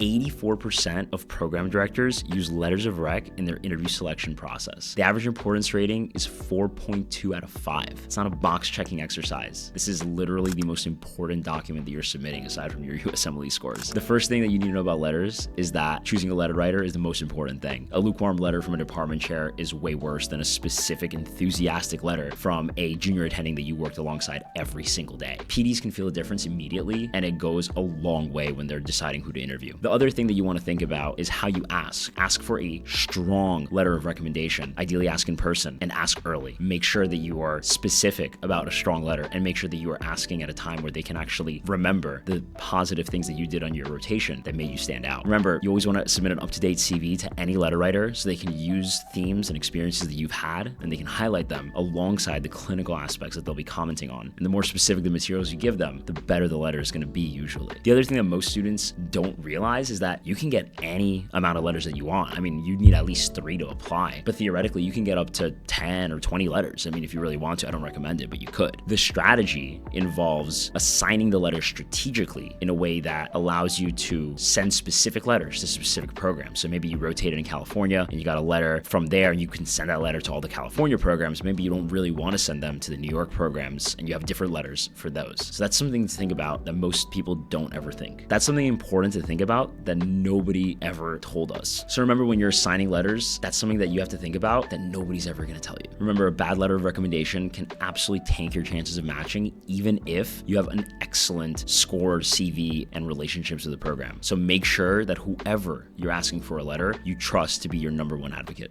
84% of program directors use letters of rec in their interview selection process. The average importance rating is 4.2 out of 5. It's not a box-checking exercise. This is literally the most important document that you're submitting aside from your USMLE scores. The first thing that you need to know about letters is that choosing a letter writer is the most important thing. A lukewarm letter from a department chair is way worse than a specific enthusiastic letter from a junior attending that you worked alongside every single day. PDs can feel a difference immediately, and it goes a long way when they're deciding who to interview. The other thing that you want to think about is how you ask. Ask for a strong letter of recommendation. Ideally ask in person and ask early. Make sure that you are specific about a strong letter and make sure that you are asking at a time where they can actually remember the positive things that you did on your rotation that made you stand out. Remember, you always want to submit an up-to-date CV to any letter writer so they can use themes and experiences that you've had and they can highlight them alongside the clinical aspects that they'll be commenting on. And the more specific the materials you give them, the better the letter is going to be usually. The other thing that most students don't realize is that you can get any amount of letters that you want. I mean, you need at least 3 to apply, but theoretically you can get up to 10 or 20 letters. I mean, if you really want to, I don't recommend it, but you could. The strategy involves assigning the letters strategically in a way that allows you to send specific letters to specific programs. So maybe you rotated in California and you got a letter from there and you can send that letter to all the California programs. Maybe you don't really want to send them to the New York programs and you have different letters for those. So that's something to think about that most people don't ever think. That's something important to think about that nobody ever told us. So remember, when you're assigning letters, that's something that you have to think about that nobody's ever going to tell you. Remember, a bad letter of recommendation can absolutely tank your chances of matching, even if you have an excellent score, CV, and relationships with the program. So make sure that whoever you're asking for a letter, you trust to be your #1 advocate.